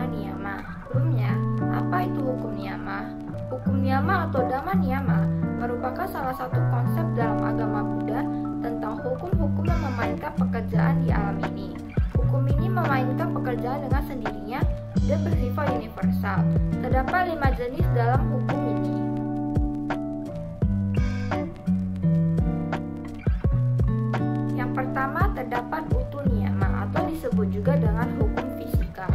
Dhamma Niyama. Sebelumnya, apa itu hukum niyama? Hukum niyama atau Dhamma Niyama merupakan salah satu konsep dalam agama Buddha tentang hukum-hukum yang memainkan pekerjaan di alam ini. Hukum ini memainkan pekerjaan dengan sendirinya dan bersifat universal. Terdapat 5 jenis dalam hukum ini. Yang pertama terdapat utu niyama atau disebut juga dengan hukum fisika.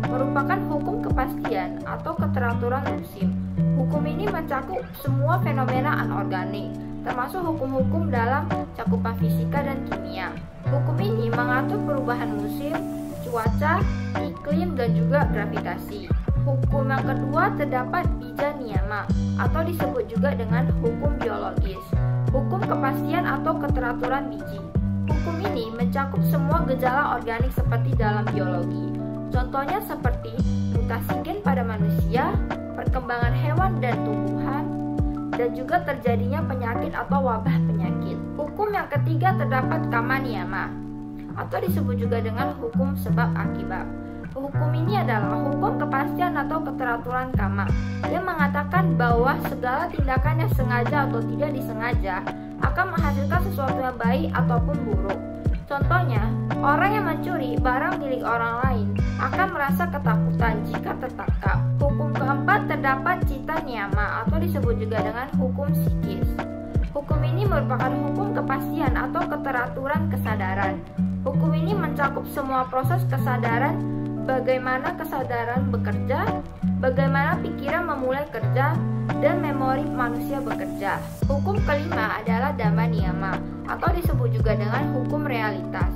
Merupakan hukum kepastian atau keteraturan musim. Hukum ini mencakup semua fenomena anorganik, termasuk hukum-hukum dalam cakupan fisika dan kimia. Hukum ini mengatur perubahan musim, cuaca, iklim, dan juga gravitasi. Hukum yang kedua terdapat bija niyama atau disebut juga dengan hukum biologis. Hukum kepastian atau keteraturan biji. Hukum ini mencakup semua gejala organik seperti dalam biologi. Contohnya seperti mutasi gen pada manusia, perkembangan hewan dan tumbuhan, dan juga terjadinya penyakit atau wabah penyakit. Hukum yang ketiga terdapat kama niyama atau disebut juga dengan hukum sebab akibat. Hukum ini adalah hukum kepastian atau keteraturan kama yang mengatakan bahwa segala tindakan yang sengaja atau tidak disengaja akan menghasilkan sesuatu yang baik ataupun buruk. Contohnya, orang yang mencuri barang milik orang lain akan merasa ketakutan jika tertangkap. Hukum keempat terdapat cita niyama atau disebut juga dengan hukum psikis. Hukum ini merupakan hukum kepastian atau keteraturan kesadaran. Hukum ini mencakup semua proses kesadaran, bagaimana kesadaran bekerja, bagaimana pikiran memulai kerja, dan memori manusia bekerja. Hukum kelima adalah Dhamma Niyama atau disebut juga dengan hukum realitas.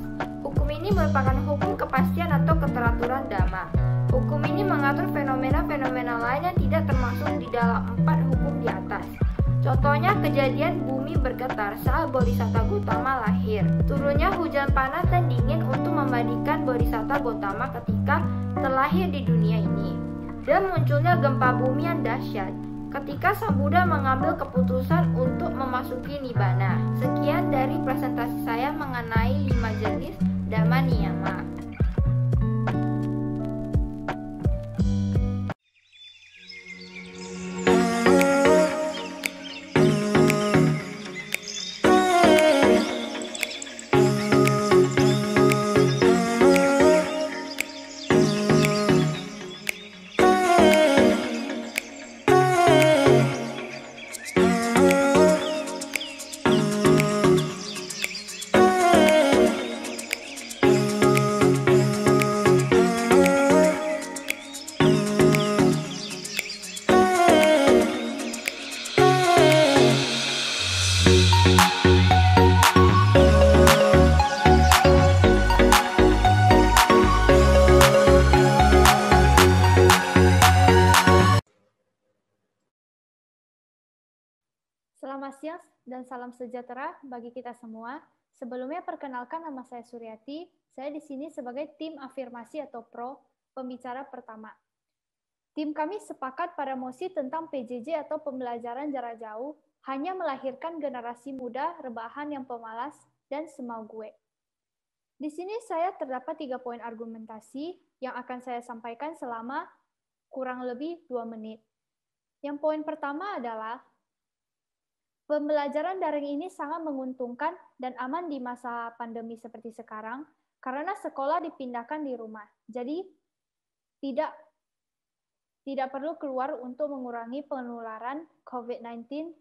Hukum ini merupakan hukum kepastian atau keteraturan dhamma. Hukum ini mengatur fenomena-fenomena lain yang tidak termasuk di dalam 4 hukum di atas. Contohnya kejadian bumi bergetar saat Bodhisatta Gautama lahir, turunnya hujan panas dan dingin untuk memandikan Bodhisatta Gautama ketika terlahir di dunia ini, dan munculnya gempa bumi yang dahsyat ketika Sang Buddha mengambil keputusan untuk memasuki Nibbana. Sekian dari presentasi saya mengenai 5 jenis Dhamma Niyama. Selamat siang dan salam sejahtera bagi kita semua. Sebelumnya perkenalkan nama saya Suryati. Saya di sini sebagai tim afirmasi atau pro pembicara pertama. Tim kami sepakat pada mosi tentang PJJ atau pembelajaran jarak jauh hanya melahirkan generasi muda rebahan yang pemalas dan semau gue. Di sini saya terdapat 3 poin argumentasi yang akan saya sampaikan selama kurang lebih 2 menit. Yang poin pertama adalah pembelajaran daring ini sangat menguntungkan dan aman di masa pandemi seperti sekarang karena sekolah dipindahkan di rumah. Jadi tidak perlu keluar untuk mengurangi penularan COVID-19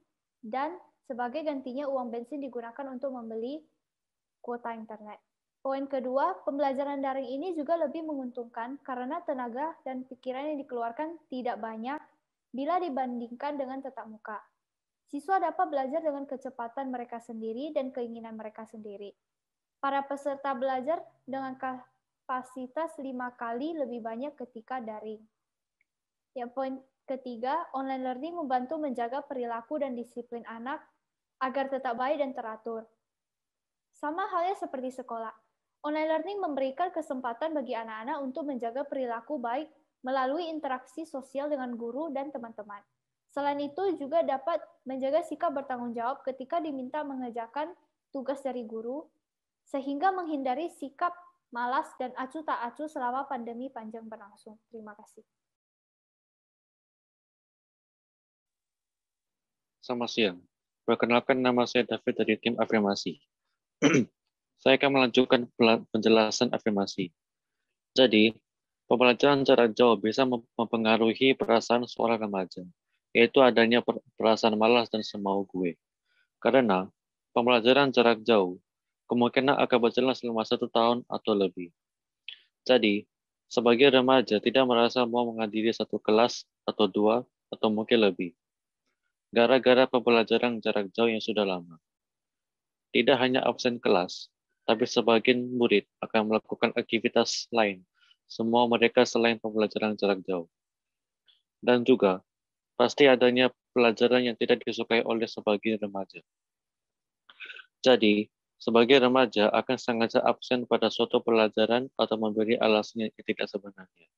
dan sebagai gantinya uang bensin digunakan untuk membeli kuota internet. Poin kedua, pembelajaran daring ini juga lebih menguntungkan karena tenaga dan pikiran yang dikeluarkan tidak banyak bila dibandingkan dengan tatap muka. Siswa dapat belajar dengan kecepatan mereka sendiri dan keinginan mereka sendiri. Para peserta belajar dengan kapasitas 5 kali lebih banyak ketika daring. Yang poin ketiga, online learning membantu menjaga perilaku dan disiplin anak agar tetap baik dan teratur. Sama halnya seperti sekolah. Online learning memberikan kesempatan bagi anak-anak untuk menjaga perilaku baik melalui interaksi sosial dengan guru dan teman-teman. Selain itu juga dapat menjaga sikap bertanggung jawab ketika diminta mengerjakan tugas dari guru, sehingga menghindari sikap malas, dan acuh tak acuh selama pandemi panjang berlangsung. Terima kasih. Selamat siang. Perkenalkan, nama saya David dari tim afirmasi. Saya akan melanjutkan penjelasan afirmasi. Jadi, pembelajaran jarak jauh bisa mempengaruhi perasaan seorang remaja, yaitu adanya perasaan malas dan semau gue. Karena pembelajaran jarak jauh kemungkinan akan berjalan selama 1 tahun atau lebih. Jadi, sebagai remaja tidak merasa mau menghadiri satu kelas atau 2 atau mungkin lebih. Gara-gara pembelajaran jarak jauh yang sudah lama. Tidak hanya absen kelas, tapi sebagian murid akan melakukan aktivitas lain, semua mereka selain pembelajaran jarak jauh. Dan juga, pasti adanya pelajaran yang tidak disukai oleh sebagian remaja. Jadi, sebagai remaja akan sengaja absen pada suatu pelajaran atau memberi alasan yang tidak sebenarnya.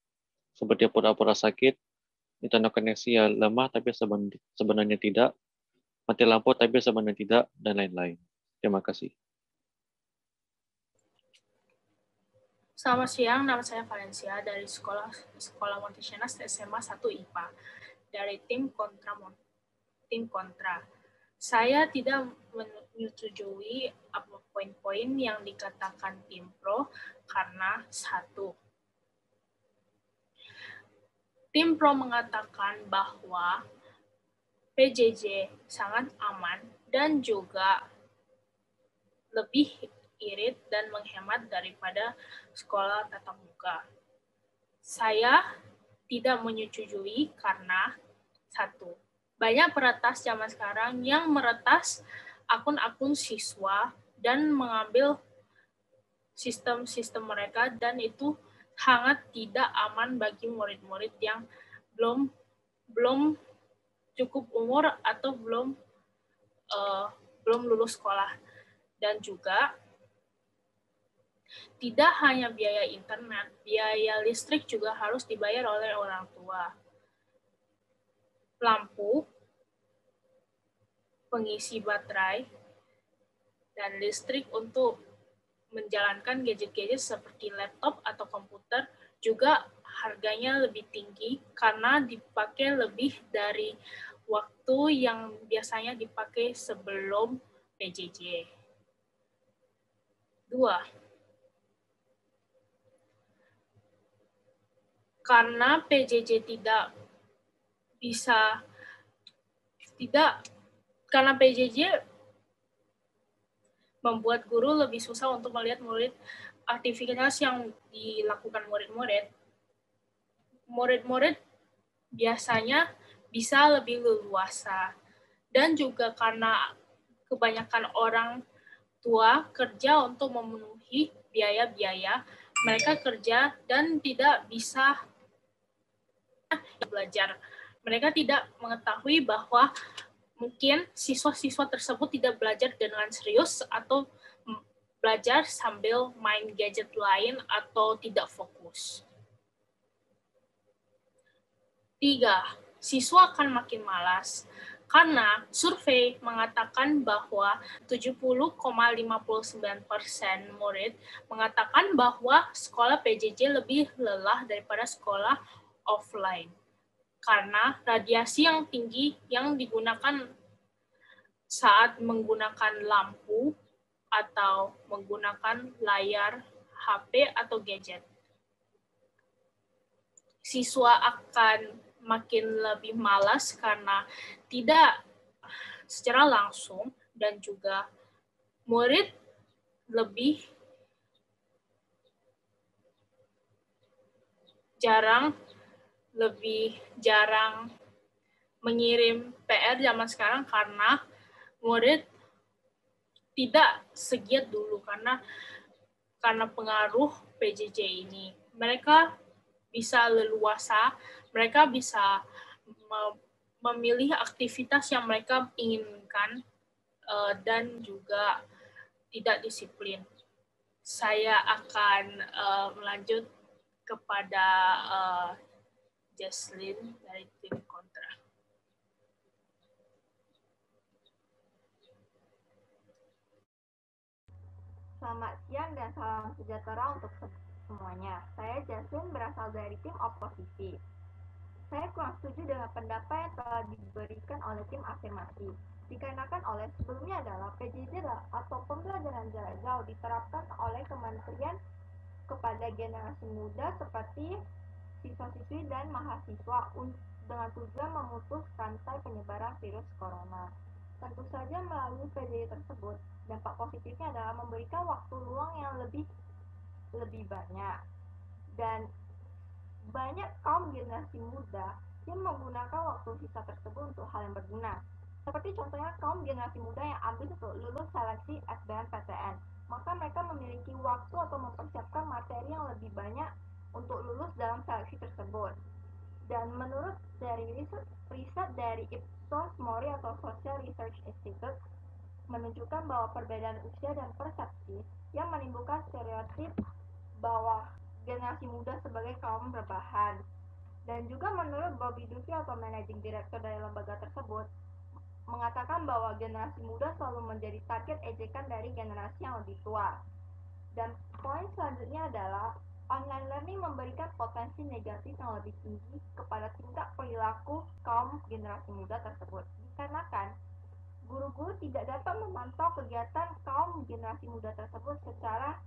Seperti pura-pura sakit, internet koneksi yang lemah tapi sebenarnya tidak, mati lampu tapi sebenarnya tidak, dan lain-lain. Terima kasih. Selamat siang, nama saya Valencia dari Sekolah Montesinas SMA 1 IPA dari tim kontra. Saya tidak menyetujui apa poin-poin yang dikatakan tim pro karena satu. Tim pro mengatakan bahwa PJJ sangat aman dan juga lebih irit dan menghemat daripada sekolah tatap muka. Saya tidak menyetujui karena satu, banyak peretas zaman sekarang yang meretas akun-akun siswa dan mengambil sistem-sistem mereka, dan itu sangat tidak aman bagi murid-murid yang belum cukup umur atau belum lulus sekolah. Dan juga tidak hanya biaya internet, biaya listrik juga harus dibayar oleh orang tua. Lampu, pengisi baterai, dan listrik untuk menjalankan gadget-gadget seperti laptop atau komputer juga harganya lebih tinggi karena dipakai lebih dari waktu yang biasanya dipakai sebelum PJJ. 2. Karena PJJ karena PJJ membuat guru lebih susah untuk melihat aktivitas yang dilakukan murid-murid. Murid-murid biasanya bisa lebih leluasa. Dan juga karena kebanyakan orang tua kerja untuk memenuhi biaya-biaya, mereka kerja dan tidak bisa belajar. Mereka tidak mengetahui bahwa mungkin siswa-siswa tersebut tidak belajar dengan serius atau belajar sambil main gadget lain atau tidak fokus. 3. Siswa akan makin malas karena survei mengatakan bahwa 70,59% murid mengatakan bahwa sekolah PJJ lebih lelah daripada sekolah offline. Karena radiasi yang tinggi yang digunakan saat menggunakan lampu atau menggunakan layar HP atau gadget. Siswa akan makin lebih malas karena tidak secara langsung, dan juga murid lebih jarang mengirim PR zaman sekarang karena murid tidak segiat dulu karena pengaruh PJJ ini. Mereka bisa leluasa, mereka bisa memilih aktivitas yang mereka inginkan dan juga tidak disiplin. Saya akan melanjut kepada Jesslyn dari tim kontra. Selamat siang dan salam sejahtera untuk semuanya. Saya Jasmine, berasal dari tim oposisi. Saya kurang setuju dengan pendapat yang telah diberikan oleh tim afirmasi. Dikarenakan oleh sebelumnya adalah PJJ atau pembelajaran jarak jauh diterapkan oleh kementerian kepada generasi muda seperti siswa-siswi dan mahasiswa dengan tujuan memutus rantai penyebaran virus corona. Tentu saja melalui PJJ tersebut, dampak positifnya adalah memberikan waktu luang yang lebih banyak, dan banyak kaum generasi muda yang menggunakan waktu sisa tersebut untuk hal yang berguna. Seperti contohnya kaum generasi muda yang ambil untuk lulus seleksi SBMPTN, maka mereka memiliki waktu atau mempersiapkan materi yang lebih banyak untuk lulus dalam seleksi tersebut. Dan menurut dari riset dari Ipsos Mori atau Social Research Institute menunjukkan bahwa perbedaan usia dan persepsi yang menimbulkan stereotip bahwa generasi muda sebagai kaum rebahan. Dan juga menurut Bobby Duffy atau Managing Director dari lembaga tersebut mengatakan bahwa generasi muda selalu menjadi target ejekan dari generasi yang lebih tua. Dan poin selanjutnya adalah online learning memberikan potensi negatif yang lebih tinggi kepada tingkah perilaku kaum generasi muda tersebut. Dikarenakan guru-guru tidak dapat memantau kegiatan kaum generasi muda tersebut secara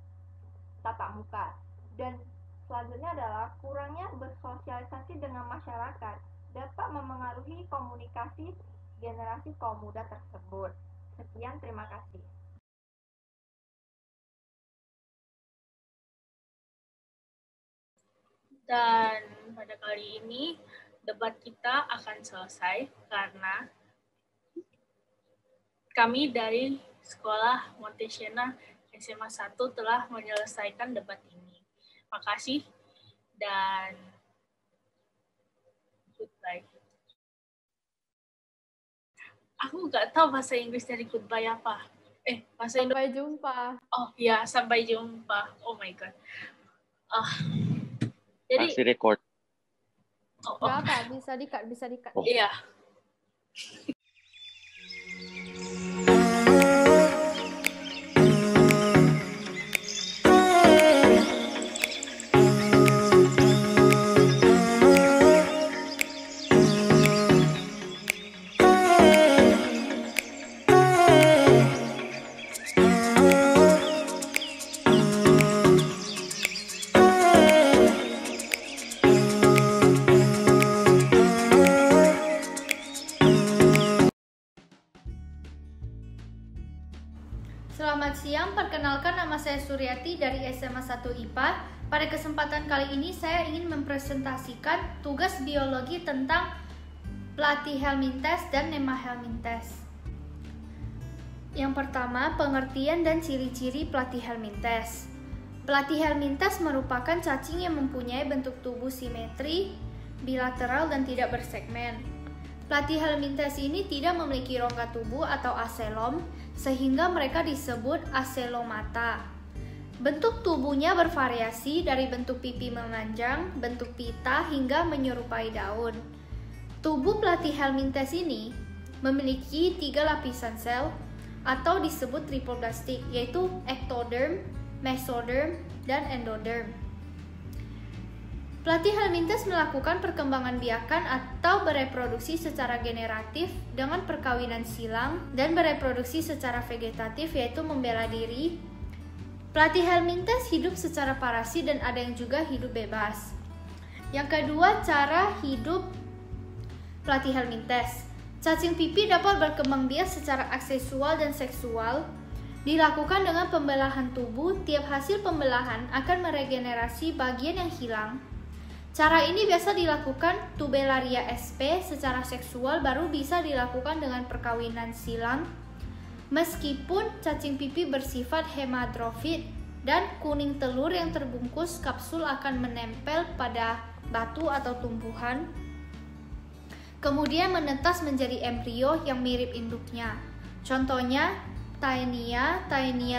tatap muka. Dan selanjutnya adalah kurangnya bersosialisasi dengan masyarakat dapat memengaruhi komunikasi generasi kaum muda tersebut. Sekian, terima kasih. Dan pada kali ini debat kita akan selesai karena kami dari Sekolah Montesiana SMA 1 telah menyelesaikan debat ini. Makasih dan goodbye. Aku nggak tahu bahasa Inggris dari goodbye apa. Bahasa Sampai jumpa. Oh ya, sampai jumpa. Oh my god. Jadi Masih record. Nggak apa, bisa di-cut. Oh. Iya. Selamat siang, perkenalkan nama saya Suryati dari SMA 1 IPA. Pada kesempatan kali ini saya ingin mempresentasikan tugas biologi tentang Platyhelminthes dan Nemahelminthes. Yang pertama, pengertian dan ciri-ciri Platyhelminthes. Platyhelminthes merupakan cacing yang mempunyai bentuk tubuh simetri, bilateral dan tidak bersegmen. Platyhelminthes ini tidak memiliki rongga tubuh atau aselom, sehingga mereka disebut aselomata. Bentuk tubuhnya bervariasi dari bentuk pipi memanjang, bentuk pita, hingga menyerupai daun. Tubuh Platyhelminthes ini memiliki 3 lapisan sel atau disebut tripoblastik, yaitu ectoderm, mesoderm, dan endoderm. Platyhelminthes melakukan perkembangan biakan atau bereproduksi secara generatif dengan perkawinan silang dan bereproduksi secara vegetatif, yaitu membela diri. Platyhelminthes hidup secara parasit dan ada yang juga hidup bebas. Yang kedua, cara hidup Platyhelminthes. Cacing pipi dapat berkembang biak secara aseksual dan seksual. Dilakukan dengan pembelahan tubuh, tiap hasil pembelahan akan meregenerasi bagian yang hilang. Cara ini biasa dilakukan Tubellaria sp secara seksual, baru bisa dilakukan dengan perkawinan silang. Meskipun cacing pipi bersifat hemadrofit dan kuning telur yang terbungkus kapsul akan menempel pada batu atau tumbuhan, kemudian menetas menjadi embrio yang mirip induknya. Contohnya Taenia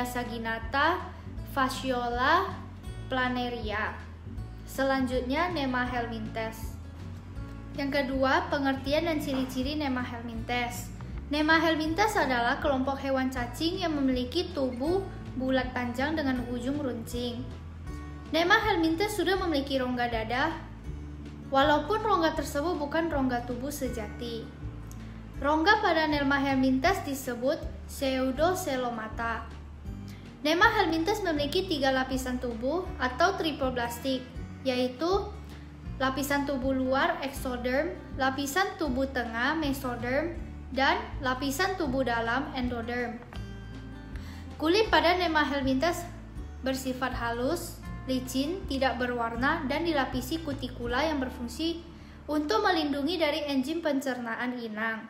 saginata, Fasciola planaria. Selanjutnya, Nemahelminthes. Yang kedua, pengertian dan ciri-ciri Nemahelminthes. Nemahelminthes adalah kelompok hewan cacing yang memiliki tubuh bulat panjang dengan ujung runcing. Nema helminthes sudah memiliki rongga dada, walaupun rongga tersebut bukan rongga tubuh sejati. Rongga pada Nelma helminthes disebut pseudocelomata. Nema helminthes memiliki 3 lapisan tubuh atau triploblastik, yaitu lapisan tubuh luar exoderm, lapisan tubuh tengah mesoderm, dan lapisan tubuh dalam endoderm. Kulit pada Nema helminthes bersifat halus, licin, tidak berwarna, dan dilapisi kutikula yang berfungsi untuk melindungi dari enzim pencernaan inang.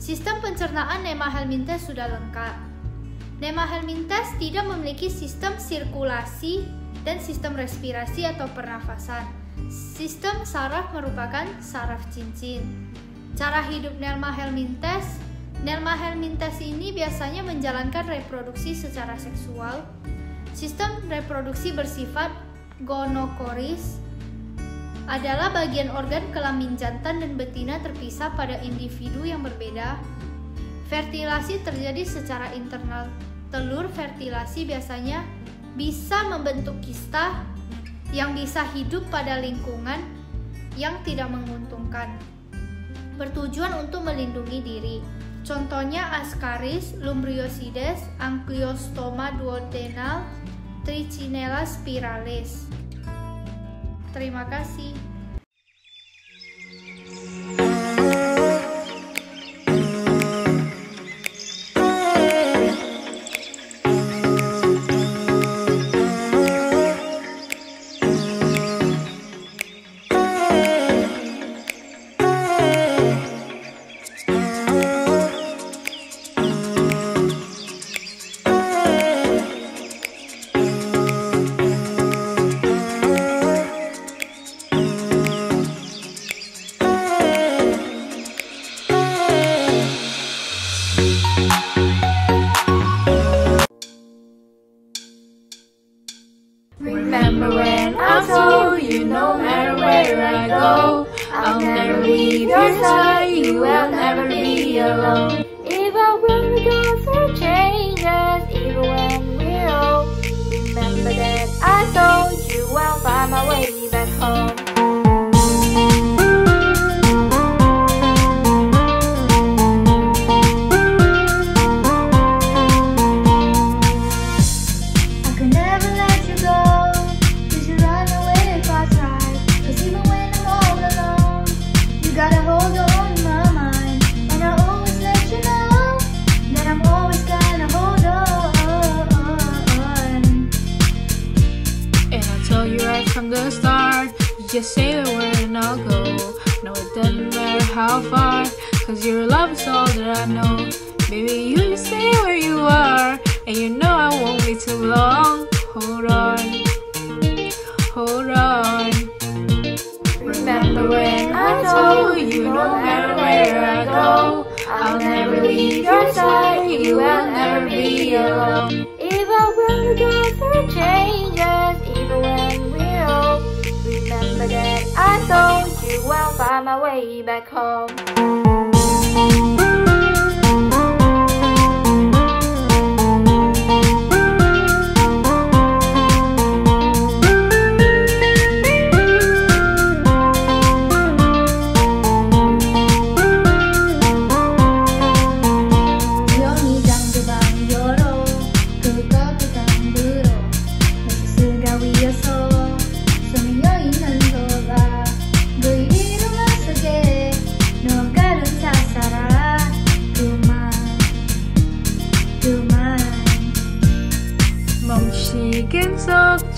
Sistem pencernaan Nema helminthes sudah lengkap. Nema helminthes tidak memiliki sistem sirkulasi dan sistem respirasi atau pernafasan. Sistem saraf merupakan saraf cincin. Cara hidup Nelma helminthes ini biasanya menjalankan reproduksi secara seksual. Sistem reproduksi bersifat gonokoris adalah bagian organ kelamin jantan dan betina terpisah pada individu yang berbeda. Fertilasi terjadi secara internal. Telur fertilasi biasanya bisa membentuk kista yang bisa hidup pada lingkungan yang tidak menguntungkan, bertujuan untuk melindungi diri. Contohnya Ascaris, Lumbriosides, Ankyostoma duodenal, Trichinella spiralis. Terima kasih. Remember when I told you no matter where I go, I'll never leave your side, you will never be alone. Even when we go through changes, even when we're old, remember that I told you I'll find my way back home. From the start, you just say the word and I'll go. No, it doesn't matter how far, cause your love is all that I know. Baby, you just stay where you are, and you know I won't be too long. Hold on, hold on. Remember when I told you no matter where I go, I'll never leave your side, you will never be alone. Even when we go through changes, even when we're old, remember that I told you I'll find my way back home.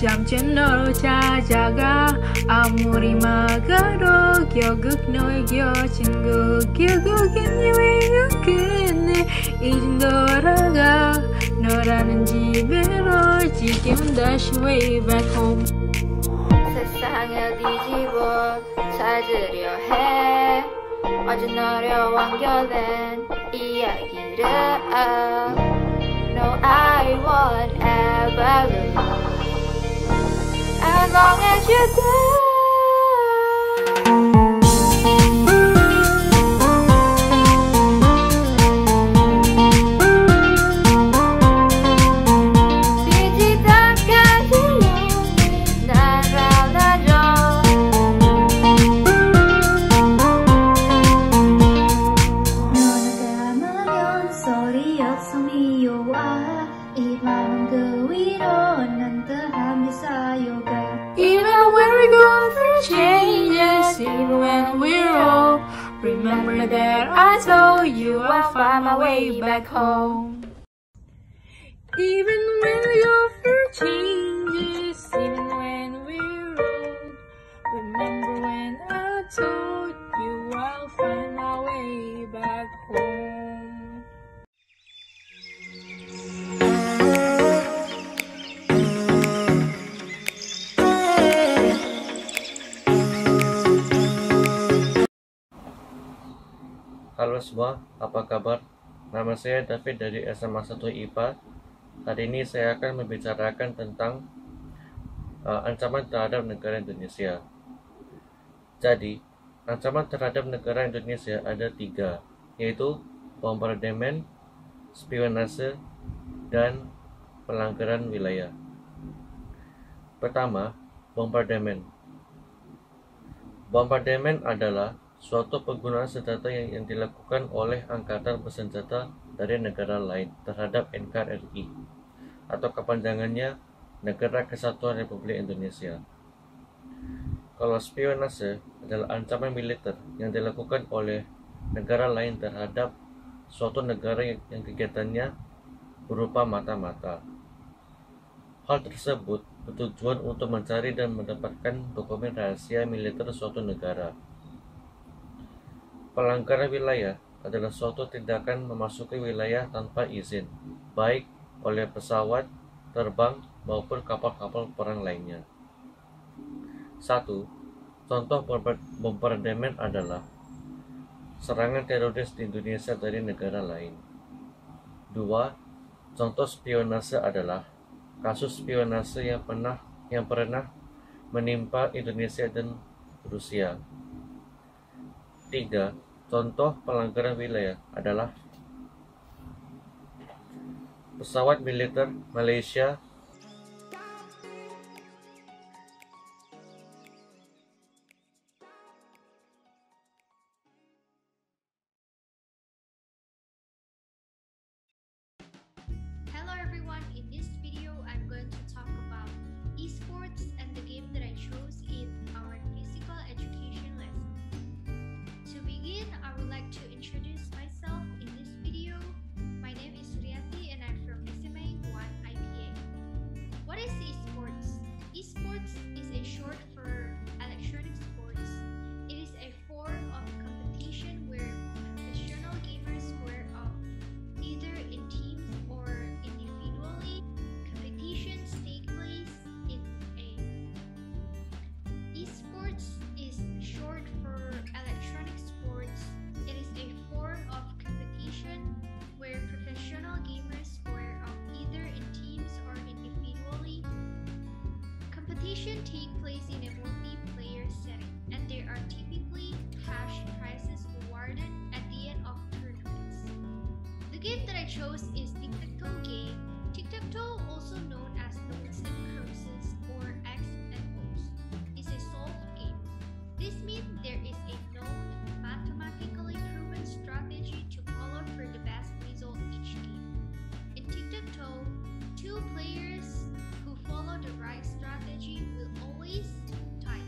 잠재너로 찾아가 아무리 막아도 결국 너의 친구 결국엔 여행을 끝내 이젠 돌아가 너라는 집으로 지금 다시 way back home. 세상을 뒤집어 찾으려 해 어제 너려 완결된 이야기를 No, I won't ever lose as long as you're there. even when we're old. Remember that I told you I'll find my way back home. Even when we offer changes, even when we're old. Remember when I told you I'll find my way back home. Halo semua, apa kabar? Nama saya David dari SMA 1 IPA. Hari ini saya akan membicarakan tentang ancaman terhadap negara Indonesia. Jadi, ancaman terhadap negara Indonesia ada 3, yaitu bombardemen, spionase, dan pelanggaran wilayah. Pertama, bombardemen. Bombardemen adalah suatu penggunaan senjata yang dilakukan oleh angkatan bersenjata dari negara lain terhadap NKRI, atau kepanjangannya Negara Kesatuan Republik Indonesia. Kalau spionase adalah ancaman militer yang dilakukan oleh negara lain terhadap suatu negara yang kegiatannya berupa mata-mata. Hal tersebut bertujuan untuk mencari dan mendapatkan dokumen rahasia militer suatu negara. Pelanggaran wilayah adalah suatu tindakan memasuki wilayah tanpa izin, baik oleh pesawat terbang maupun kapal-kapal perang lainnya. 1. Contoh bombardemen adalah serangan teroris di Indonesia dari negara lain. 2. Contoh spionase adalah kasus spionase yang pernah menimpa Indonesia dan Rusia. 3. Contoh pelanggaran wilayah adalah pesawat militer Malaysia Hello everyone, in this video I'm going to talk about esports and the game that I chose in our physical education lesson. To begin, I would like to introduce myself in this video. My name is Suryati and I'm from SMA 1 IPA. What is esports? Esports is a short for electronic sports. It is a form of competition where professional gamers square off either in teams or individually. Competitions take place in a esports is short for electronic sports. It is a form of competition where professional gamers square off either in teams or individually. Competition take place in a multiplayer setting, and there are typically cash prizes awarded at the end of tournaments. The game that I chose is tic-tac-toe game. Tic-tac-toe, also known as Noughts and Crosses or X and O's, is a solved game. This means there is a known, mathematically proven strategy to follow for the best result each game. In tic-tac-toe, two players who follow the right strategy will always tie,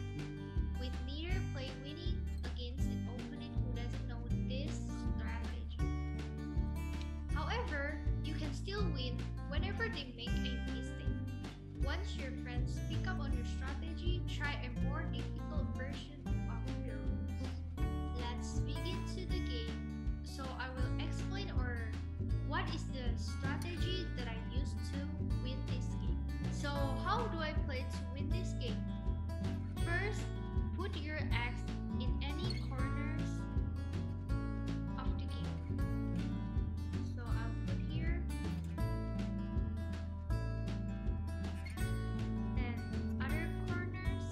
with neither play winning against an opponent who doesn't know this strategy. However, you can still win whenever they make a mistake. Once your friends pick up on your strategy, try a more difficult version of the rules. Let's begin to the game. So I will explain what is the strategy that I used to win this game. So how do I play to win this game? First, put your X in any corners of the game. So I'll put here and other corners.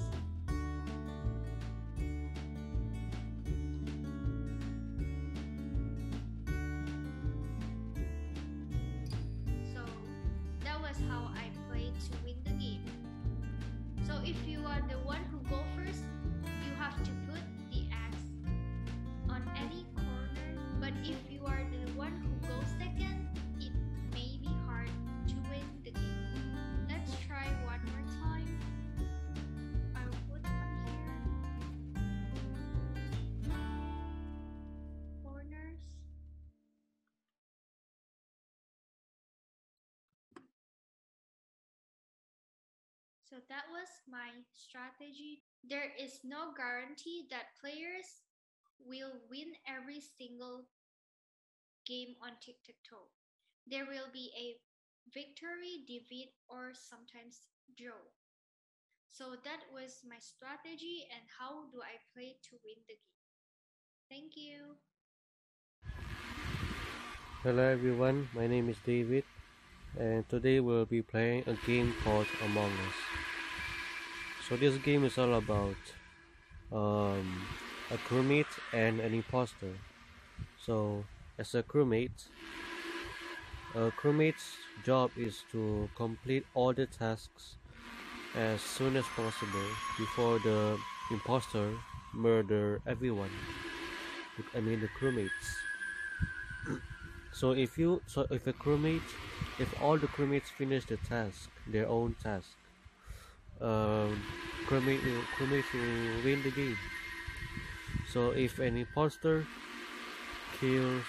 So that was my strategy. There is no guarantee that players will win every single game on tic-tac-toe. There will be a victory, defeat, or sometimes draw. So that was my strategy and how do I play to win the game. Thank you. Hello everyone, my name is David and today we'll be playing a game called Among Us. So this game is all about a crewmate and an imposter. So as a crewmate's job is to complete all the tasks as soon as possible before the imposter murder everyone. I mean the crewmates. So if all the crewmates finish the task, their own task, crewmates will win the game. So if an imposter kills,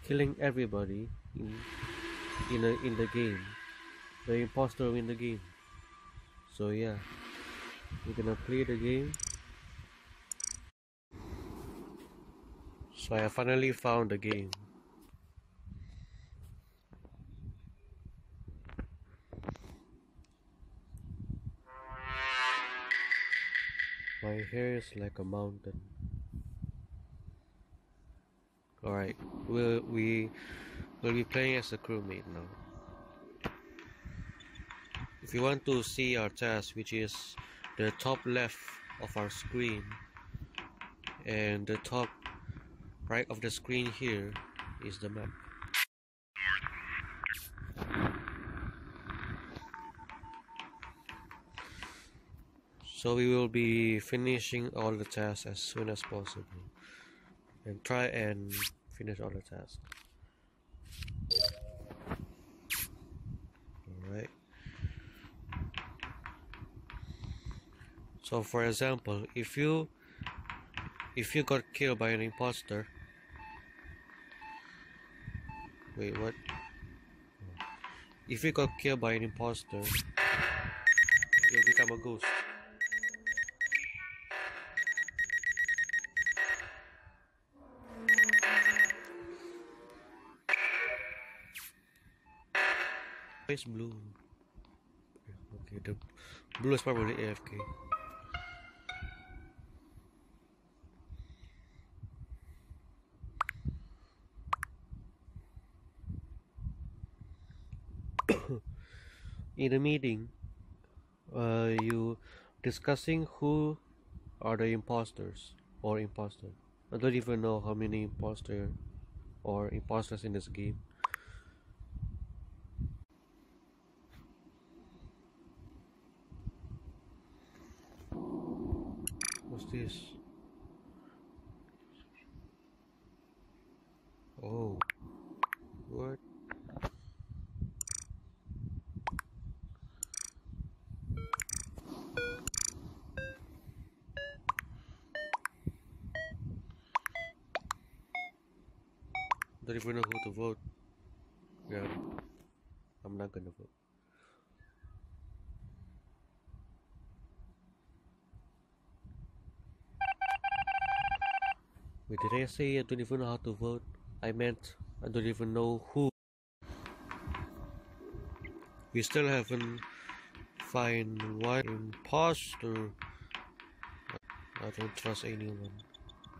killing everybody in the game, the imposter win the game. So yeah, we're gonna play the game. So I finally found the game. My hair is like a mountain. Alright, we'll be playing as a crewmate now. If you want to see our task, which is the top left of our screen and the top right of the screen here is the map. So we will be finishing all the tasks as soon as possible and try and finish all the tasks. Alright. So for example, if you got killed by an imposter, wait, what? If you got killed by an imposter, you'll become a ghost. Where's blue? Okay, the blue is probably AFK. In a meeting, you discussing who are the imposters or imposter. I don't even know how many imposter or imposters in this game. What's this? Oh, what? Don't even know who to vote. Yeah, I'm not gonna vote. Wait, did I say I don't even know how to vote? I meant I don't even know who. We still haven't find one imposter. I don't trust anyone.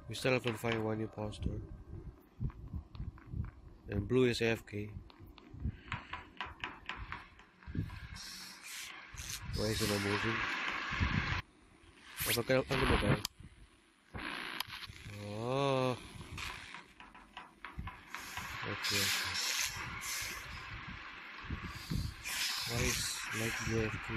We still haven't find one imposter. And blue is AFK. Why is it not moving? I'm gonna die. Oh. Okay. Why is like blue AFK?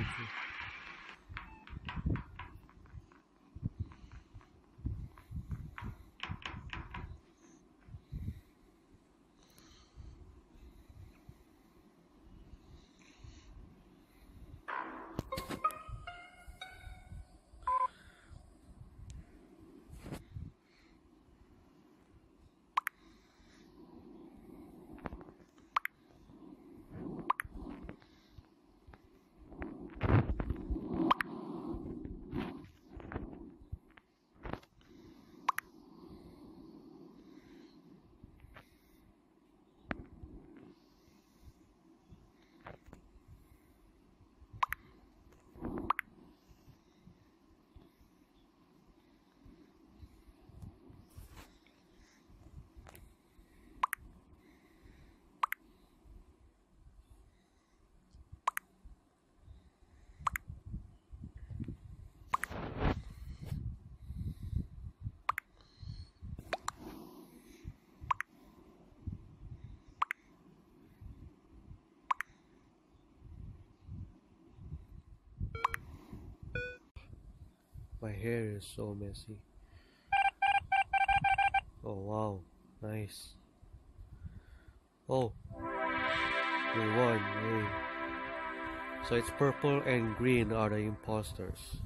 My hair is so messy. Oh wow, nice. Oh, we won. Yay. So it's purple and green are the imposters.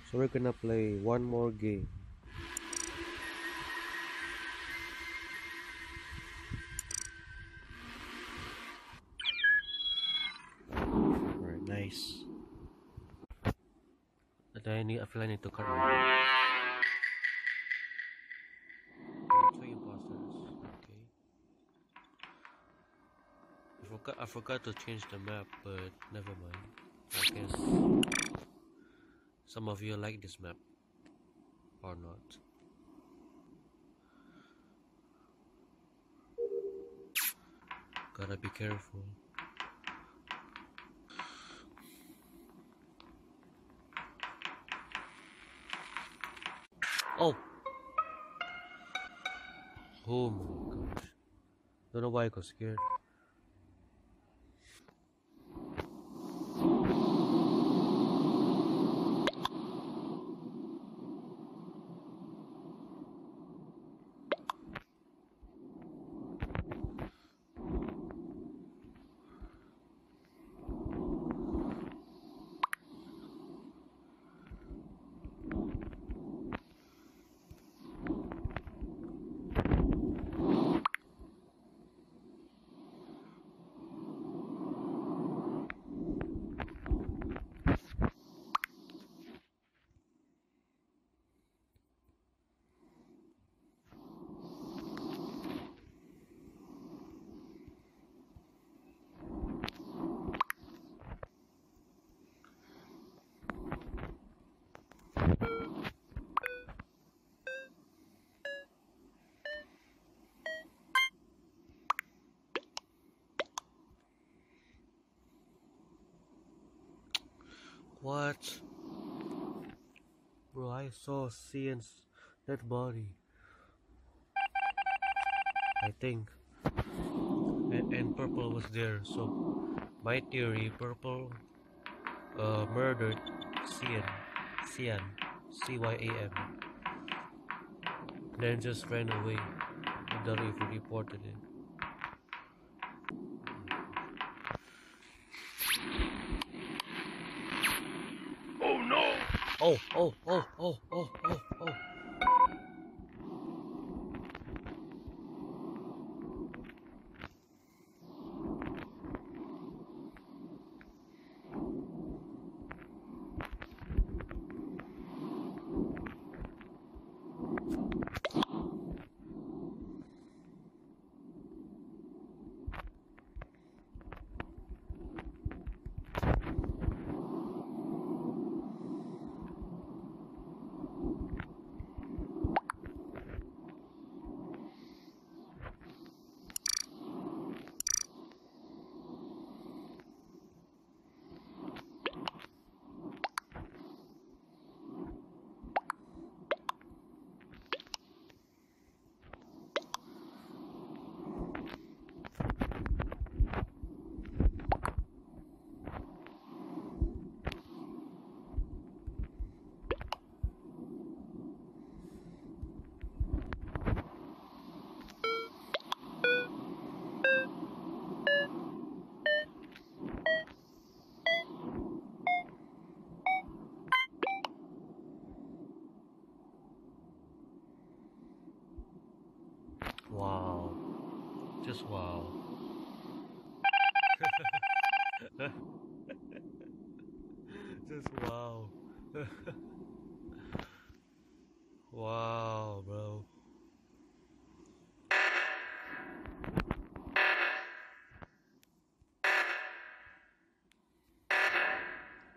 So we're gonna play one more game. Alright, nice. I feel I need to cut my hair. Okay, 2 imposters. Okay. I forgot to change the map, but never mind. I guess some of you like this map or not. Gotta be careful. Oh! Oh my gosh. Don't know why I got scared. What? Bro, I saw Cian's dead body. I think. And Purple was there, so my theory, Purple murdered Cian, C-Y-A-N, then just ran away without even reported it. Oh no! Oh. Wow. Just wow. Just wow. Wow, bro.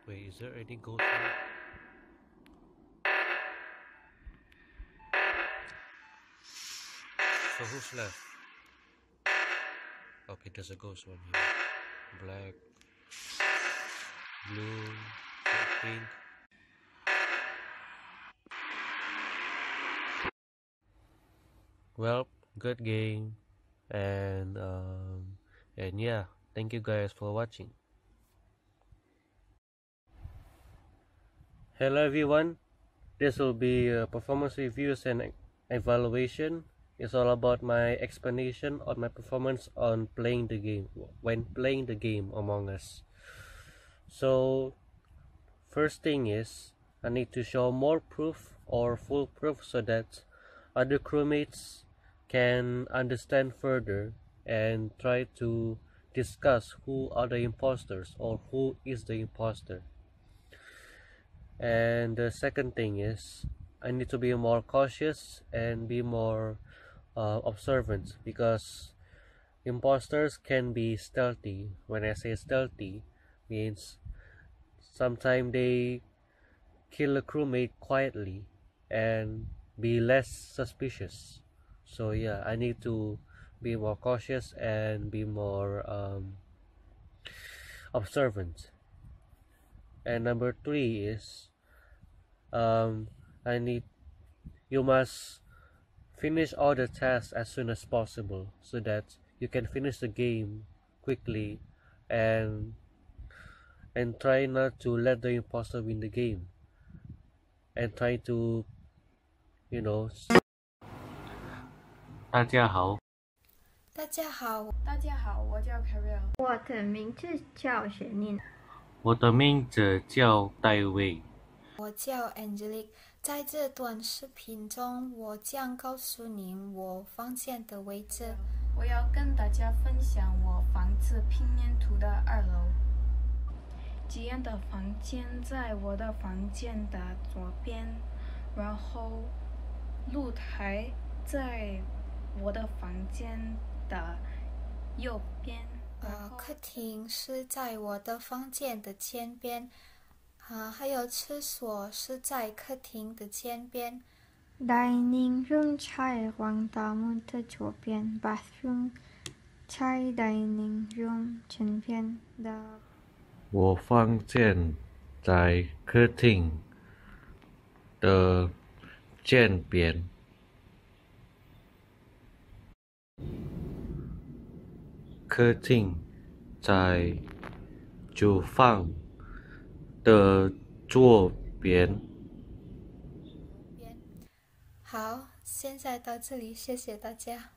Wait, is there any ghost here? So who's left? Okay, there's a ghost one here. Black, blue, pink. Well, good game, and yeah, Thank you guys for watching. Hello everyone. This will be performance reviews and evaluation. It's all about my explanation on my performance on playing the game, when playing the game Among Us. So first thing is, I need to show more proof or full proof so that other crewmates can understand further and try to discuss who are the imposters or who is the imposter. And the second thing is, I need to be more cautious and be more observant, because imposters can be stealthy. When I say stealthy, means sometimes they kill a crewmate quietly and be less suspicious. So yeah, I need to be more cautious and be more observant. And number 3 is you must finish all the tasks as soon as possible so that you can finish the game quickly and try not to let the imposter win the game, and try to, you know. 大家好，大家好，大家好，我叫 Carol。我的名字叫雪宁。我的名字叫戴维。我叫 Angelique。在这段视频中，我将告诉您我房间的位置。我要跟大家分享我房子平面图的2楼。吉安的房间在我的房间的左边，然后露台在我的房间的右边。客厅是在我的房间的前边。还有厕所是在客厅的前边。Dining room 在往大门的左边 ，bathroom 在 dining room 前边的。我房间在客厅的前边。客厅在厨房的左边。好，现在到这里，谢谢大家。